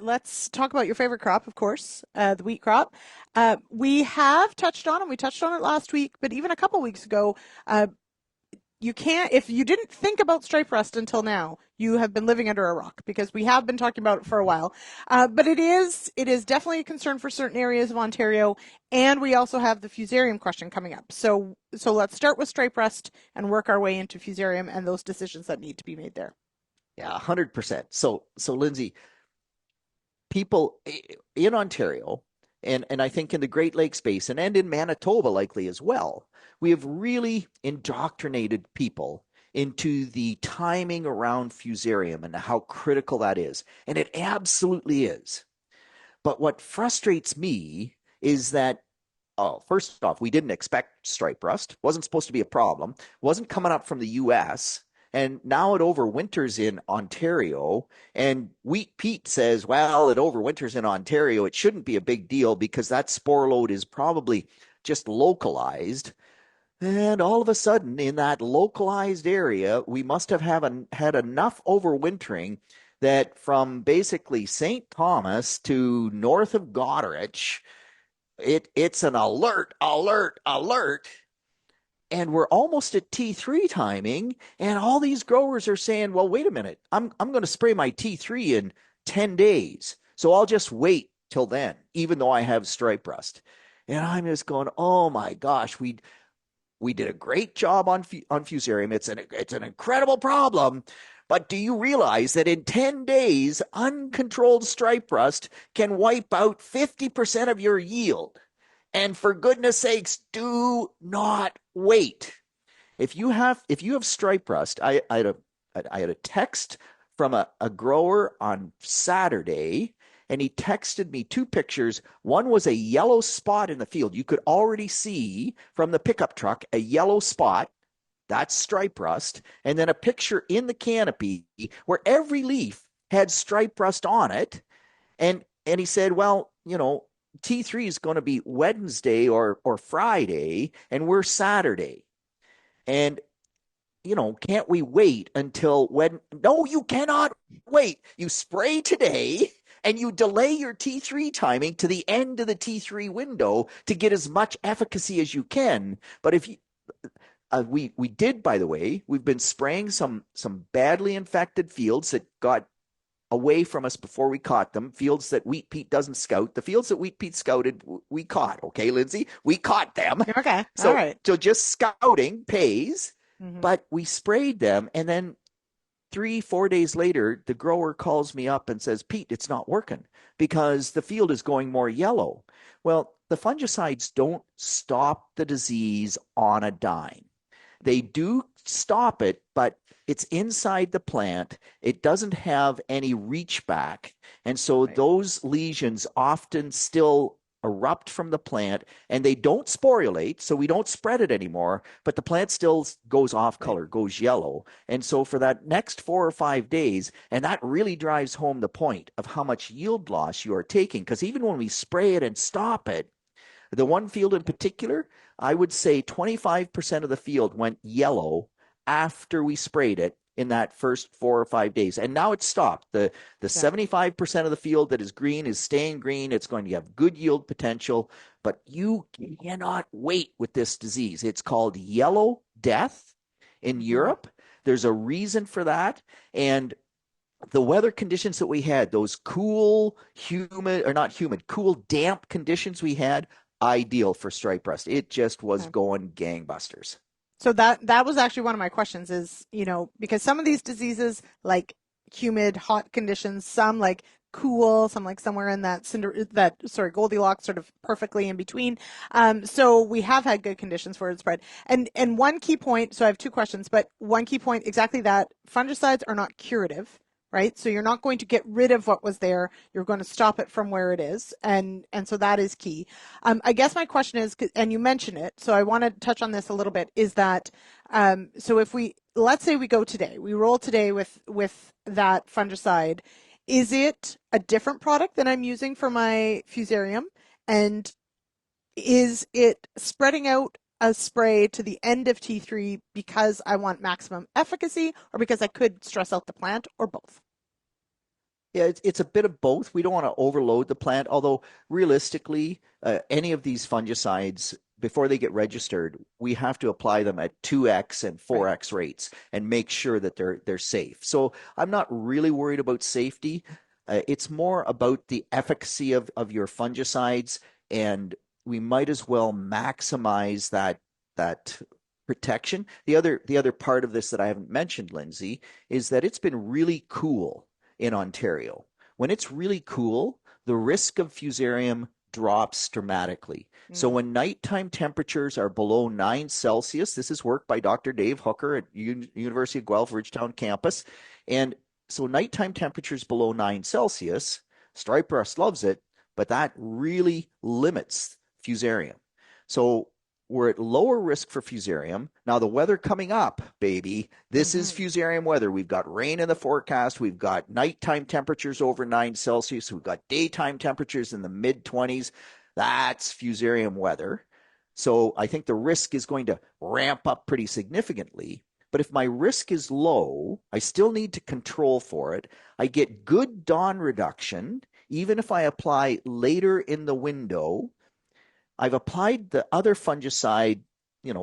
let's talk about your favorite crop, of course, the wheat crop. We have touched on it. We touched on it last week, but even a couple weeks ago, uh, you can't, if you didn't think about stripe rust until now, you have been living under a rock because we have been talking about it for a while. But it is definitely a concern for certain areas of Ontario, and we also have the fusarium question coming up. So let's start with stripe rust and work our way into fusarium and those decisions that need to be made there. Yeah, 100%. So Lindsay, people in Ontario and I think in the Great Lakes Basin and in Manitoba likely as well, we have really indoctrinated people into the timing around fusarium and how critical that is. And it absolutely is. But what frustrates me is that, oh, first off, we didn't expect stripe rust. Wasn't supposed to be a problem. Wasn't coming up from the US. And now it overwinters in Ontario. And Wheat Pete says, well, it overwinters in Ontario. It shouldn't be a big deal because that spore load is probably just localized. And all of a sudden, in that localized area, we must have had enough overwintering that from basically St. Thomas to north of Goderich, it's an alert, alert, alert. And we're almost at T3 timing, and all these growers are saying, well, wait a minute, I'm going to spray my T3 in 10 days. So I'll just wait till then, even though I have stripe rust. And I'm just going, oh my gosh, we did a great job on fusarium. It's an incredible problem. But do you realize that in 10 days, uncontrolled stripe rust can wipe out 50% of your yield? And for goodness sakes, do not wait. If you have stripe rust, I had a text from a grower on Saturday, and he texted me two pictures. One was a yellow spot in the field. You could already see from the pickup truck a yellow spot. That's stripe rust. And then a picture in the canopy where every leaf had stripe rust on it. And he said, well, T3 is going to be Wednesday or Friday, and we're Saturday. And can't we wait until when? No, you cannot wait. You spray today and you delay your T3 timing to the end of the T3 window to get as much efficacy as you can. But if you, we did, by the way, we've been spraying some badly infected fields that got away from us before we caught them, fields that Wheat Pete doesn't scout. The fields that Wheat Pete scouted, we caught. Okay, Lindsay, we caught them. Okay, all So, right. so just scouting pays, Mm-hmm. but we sprayed them. And then 3, 4 days later, the grower calls me up and says, Pete, it's not working because the field is going more yellow. Well, the fungicides don't stop the disease on a dime. They do stop it, but it's inside the plant. It doesn't have any reach back. And so Right. those lesions often still erupt from the plant and they don't sporulate, so we don't spread it anymore, but the plant still goes off Right. color, goes yellow. And so for that next 4 or 5 days, and that really drives home the point of how much yield loss you are taking, because even when we spray it and stop it, the one field in particular, I would say 25% of the field went yellow after we sprayed it in that first 4 or 5 days. And now it's stopped. The Yeah. 75% of the field that is green is staying green. It's going to have good yield potential, but you cannot wait with this disease. It's called yellow death in Mm-hmm. Europe. There's a reason for that. And the weather conditions that we had, those cool, humid, or not humid, cool, damp conditions we had, ideal for stripe rust. It just was Okay. going gangbusters. So that was actually one of my questions is, because some of these diseases like humid, hot conditions, some like cool, some like somewhere in that Goldilocks sort of perfectly in between. So we have had good conditions for it spread. And one key point, so I have two questions, but one key point, exactly that fungicides are not curative. Right. So you're not going to get rid of what was there. You're going to stop it from where it is. And so that is key. I guess my question is, and you mentioned it, so I want to touch on this a little bit, is that, so if let's say we go today, we roll today with that fungicide, is it a different product than I'm using for my fusarium? And is it spreading out a spray to the end of T3 because I want maximum efficacy or because I could stress out the plant or both? Yeah, it's a bit of both. We don't want to overload the plant, although realistically, any of these fungicides, before they get registered, we have to apply them at 2x and Right. 4x rates and make sure that they're safe. So I'm not really worried about safety. It's more about the efficacy of your fungicides, and we might as well maximize that protection. The other part of this that I haven't mentioned, Lindsay, is that it's been really cool in Ontario. When it's really cool, the risk of fusarium drops dramatically. So Mm. when nighttime temperatures are below 9 Celsius, this is work by Dr. Dave Hooker at University of Guelph Ridgetown campus. And so nighttime temperatures below 9 Celsius, stripe rust loves it, but that really limits fusarium. So we're at lower risk for fusarium. Now, the weather coming up, baby, this is Hmm. fusarium weather. We've got rain in the forecast. We've got nighttime temperatures over 9 Celsius. We've got daytime temperatures in the mid 20s. That's fusarium weather. So I think the risk is going to ramp up pretty significantly. But if my risk is low, I still need to control for it. I get good dawn reduction, even if I apply later in the window. I've applied the other fungicide,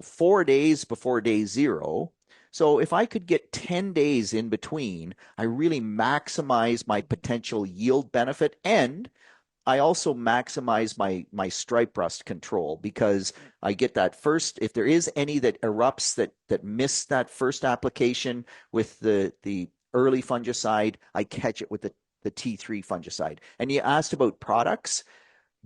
4 days before day zero. So if I could get 10 days in between, I really maximize my potential yield benefit, and I also maximize my stripe rust control because I get that first, if there is any that erupts that miss that first application with the early fungicide, I catch it with the T3 fungicide. And you asked about products.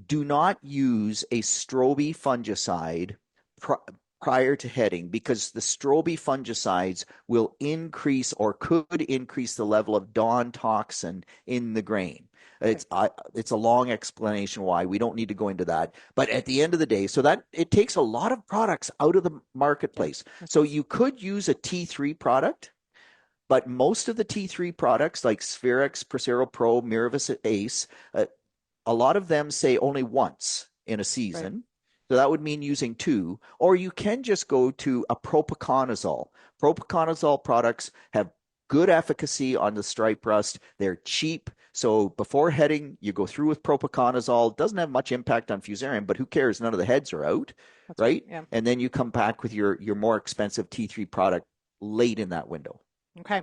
Do not use a strobe fungicide pr prior to heading because the strobe fungicides will increase or could increase the level of Dawn toxin in the grain. Right. It's a long explanation why. We don't need to go into that. But at the end of the day, so that it takes a lot of products out of the Yeah. marketplace. Makes So sense. you could use a T3 product, but most of the T3 products like Spherex, Prosero Pro, Miravis Ace, a lot of them say only once in a Right. season. So that would mean using two, or you can just go to a propiconazole. Propiconazole products have good efficacy on the stripe rust. They're cheap. So before heading, you go through with propiconazole. Doesn't have much impact on fusarium, but who cares? None of the heads are out, That's right. right? Yeah. And then you come back with your more expensive T3 product late in that window. Okay.